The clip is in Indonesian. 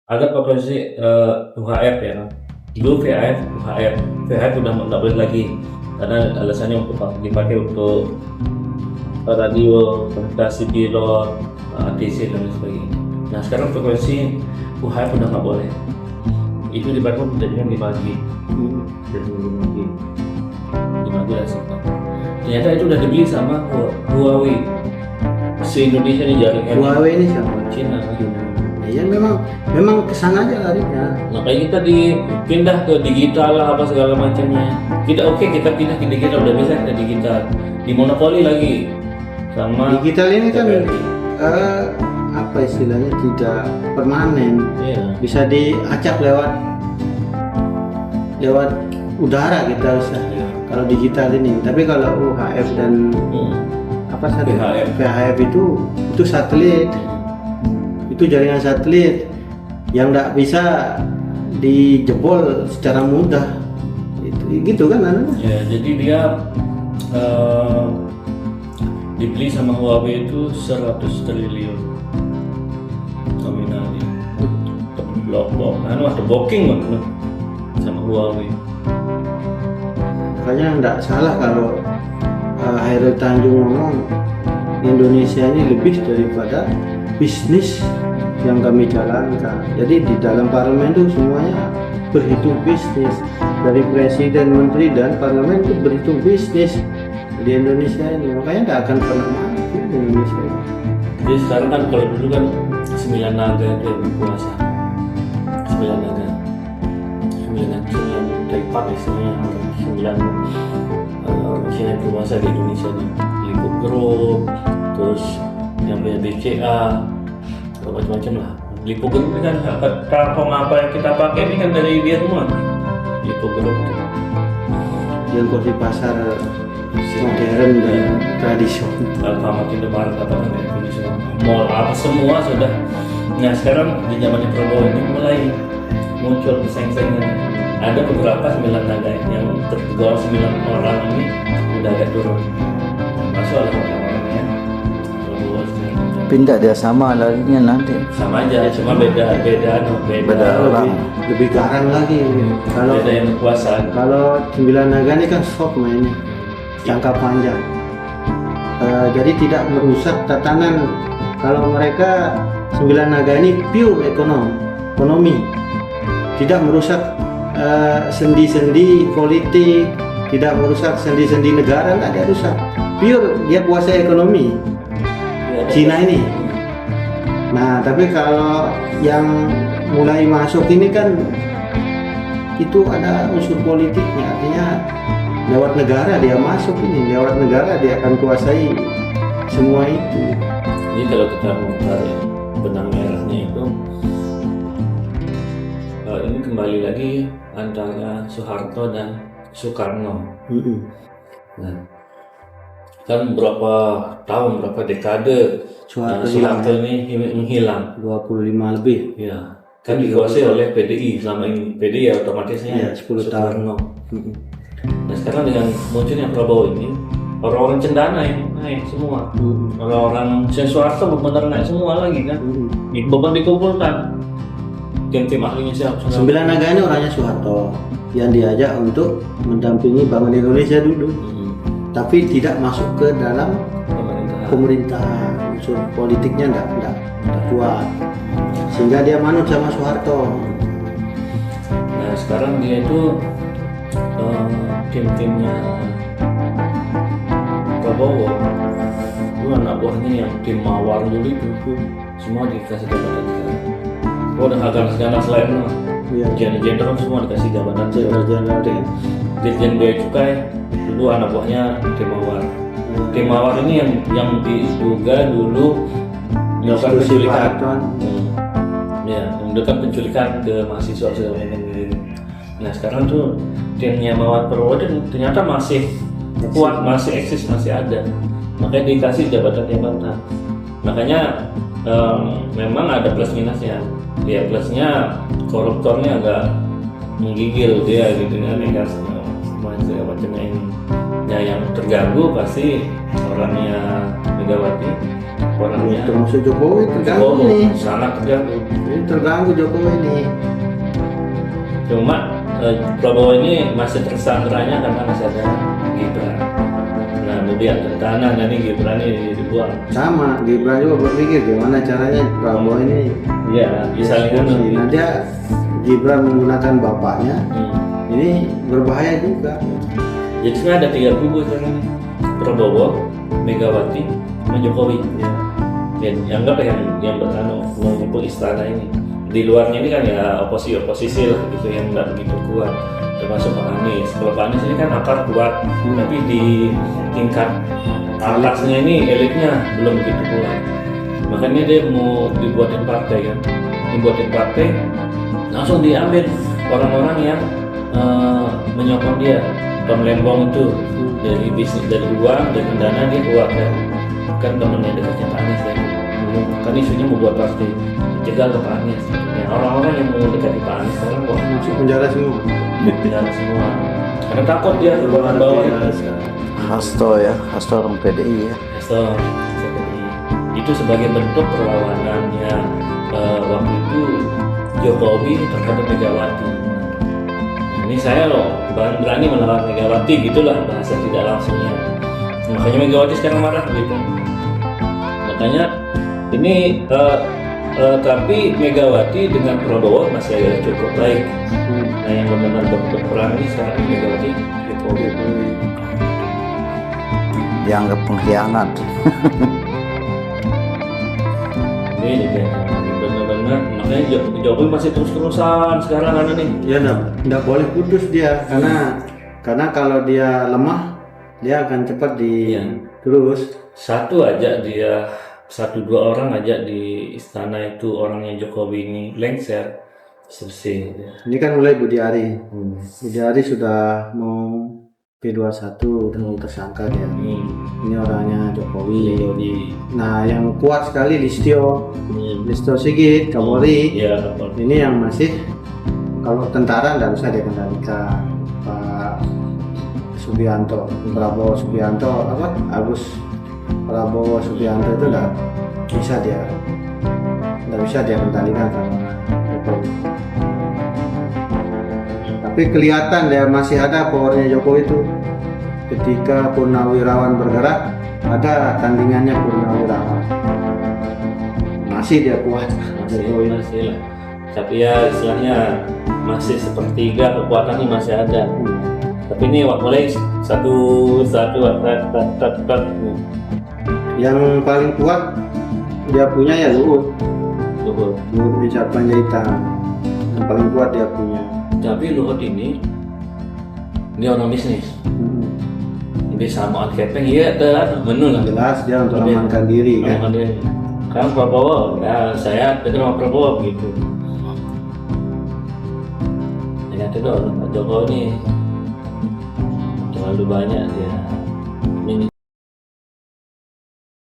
Ada proposisi UHF ya. Dulu VHF udah nggak boleh lagi karena alasannya untuk dipakai untuk radio, komunikasi pilot, ATC dan lain sebagainya. Nah sekarang frekuensi UHF udah nggak boleh. Itu dibangun dengan dibagi dan dibagi hasilnya. Ternyata itu udah dibeli sama Huawei. Se-Indonesia ini jaringan Huawei ini siapa? Cina. Ya memang kesana aja larinya. Makanya kita dipindah ke digital lah apa segala macamnya. Kita pindah ke digital, udah bisa ke digital. Dimonopoli lagi sama Digital ini kan TVRI. apa istilahnya, tidak permanen. Iya. Bisa diacak lewat udara kita usah. Iya. Kalau digital ini, tapi kalau UHF dan apa satu VHF itu satelit. Itu jaringan satelit yang tidak bisa dijebol secara mudah. Itu gitu kan anak? Ya, jadi dia dibeli sama Huawei itu 100 triliun nominalnya. Ada booking banget sama Huawei. Makanya tidak salah kalau Hairil Tanjung ngomong Indonesia ini lebih daripada bisnis yang kami jalankan. Jadi di dalam parlemen itu semuanya berhitung bisnis, dari presiden, menteri dan parlemen itu berhitung bisnis di Indonesia ini. Makanya tidak akan pernah mati di Indonesia ini. Jadi sekarang kan kalau dulu kan 9 naga itu yang berkuasa. 9 naga. 9 Taipan istilahnya, 9 Cina yang berkuasa di Indonesia nih. Lipo Group, terus yang punya BCA, macam-macam lah. Lipo Group ini kan platform apa yang kita pakai ini kan dari dia semua. Lipo Group itu. Yang kopi pasar modern dan tradisional. Alfamart, Indomaret, apa kan dari Indonesia, mall apa semua sudah. Nah sekarang di zamannya Prabowo ini mulai muncul pesaing-saingan. Ada beberapa 9 naga yang tergolong 9 orang ini udah agak turun. Masuk lah orang-orangnya Prabowo sekarang. Pindah dia sama larinya nanti. Sama aja, cuma beda orang. Lebih garang lagi. Kalau beda yang kekuasaan. Kalau 9 naga ini kan stop mainnya, jangka panjang. Jadi tidak merusak tatanan. Kalau mereka 9 naga ini pure ekonomi, tidak merusak sendi-sendi politik, tidak merusak sendi-sendi negara, nggak dia rusak. Pure dia kuasai ekonomi Cina ini. Nah, tapi kalau yang mulai masuk ini kan itu ada unsur politiknya, artinya lewat negara dia masuk ini, lewat negara dia akan kuasai semua itu. Jadi kalau kita mau tarik benang merahnya itu, ini kembali lagi antara Soeharto dan Soekarno. Nah, kan berapa dekade Soeharto ini menghilang, 25 lebih. ya kan dikuasai oleh PDI selama ini. PDI ya otomatisnya 10 tahun. Nah sekarang dengan munculnya Prabowo ini, orang-orang cendana yang naik semua, orang-orang Soeharto benar naik semua lagi kan, beban dikumpulkan. Tim ahlinya siapa? 9 naga ini orangnya Soeharto yang diajak untuk mendampingi bangun Indonesia dulu, tapi tidak masuk ke dalam pemerintahan. Unsur politiknya tidak kuat, sehingga dia manut sama Soeharto. Nah sekarang dia itu tim-timnya Prabowo itu anak buahnya yang tim Mawar dulu itu semua dikasih jabatan sekarang. Udah agak ganas lain lah. Jenderal semua dikasih jabatan. Jenderal Dirjen Bea Cukai dulu anak buahnya tim Mawar. Tim Mawar ini yang diduga dulu melakukan penculikan. Ya, melakukan penculikan ke mahasiswa segala macam. Nah sekarang tuh timnya Mawar Prabowo ternyata masih kuat, masih eksis, masih ada. Makanya dikasih jabatan. Makanya memang ada plus minusnya. Ya plusnya koruptornya agak menggigil dia gitu kan, macamnya ini. Nah yang terganggu pasti orangnya Megawati orangnya. Termasuk Jokowi terganggu nih. Sangat terganggu. Ini terganggu Jokowi nih. Cuma Prabowo ini masih tersandranya karena masih ada Gibran. Nah, kemudian tanah ini Gibran ini dibuang. Sama, Gibran juga berpikir gimana caranya Prabowo ini. Iya, disalingkan. Nah dia Gibran menggunakan bapaknya, ini berbahaya juga. Jadi sebenarnya ada 3 kubu sekarang ini. Prabowo, Megawati, sama Jokowi. Ya. Yang enggak yang mengepung istana ini. Di luarnya ini kan ya oposisi lah gitu yang nggak begitu kuat, termasuk Pak Anies. Kalau Pak Anies ini kan akar kuat, tapi di tingkat atasnya ini elitnya belum begitu kuat. Makanya dia mau dibuatin partai kan, langsung diambil orang-orang yang menyokong dia. Tom Lembong itu dari bisnis, dari uang, dari dana dia keluar kan temennya dekatnya Pak Anies kan. Kan isunya mau buat partai jegal ke Pak Anies. Ya, orang-orang yang mau dekati Pak Anies sekarang wah Masuk penjara semua. penjara semua. Karena takut dia ke bawah. Hasto orang PDI ya. So, itu sebagai bentuk perlawanannya waktu itu Jokowi terhadap Megawati. Ini saya loh berani melawan Megawati, gitulah bahasa tidak langsungnya. Makanya Megawati sekarang marah gitu. Makanya ini tapi Megawati dengan Prabowo masih agak cukup baik. Nah yang benar-benar berperan ini sekarang Megawati Jokowi. Dianggap pengkhianat. Ini benar-benar makanya Jokowi masih terus-terusan sekarang karena nih. Ya enggak boleh putus dia karena kalau dia lemah dia akan cepat terus. Satu dua orang aja di istana itu orangnya Jokowi ini lengser selesai. Ini kan mulai Budi Ari. Budi Ari sudah mau P21 udah mau tersangka dia. Ini orangnya Jokowi. Nah yang kuat sekali Listio Sigit, Kapolri. Ya, Ini yang masih kalau tentara nggak bisa dia kendalikan. Pak Subianto, Prabowo Subianto Prabowo Subianto itu nggak bisa dia kendalikan sama Jokowi. Tapi kelihatan dia masih ada powernya Jokowi itu. Ketika Purnawirawan bergerak, ada tandingannya Purnawirawan. Masih dia kuat Jokowi. masih lah. Tapi ya istilahnya masih sepertiga kekuatannya masih ada. Tapi ini mulai satu. Yang paling kuat dia punya ya Luhut Binsar Panjaitan. Yang paling kuat dia punya. Tapi Luhut ini orang bisnis. Ini sama kepeng iya telah menu lah. Jelas dia untuk amankan diri kan. Kan Prabowo, ya saya dengan Prabowo gitu. Ternyata Pak Jokowi ini terlalu banyak dia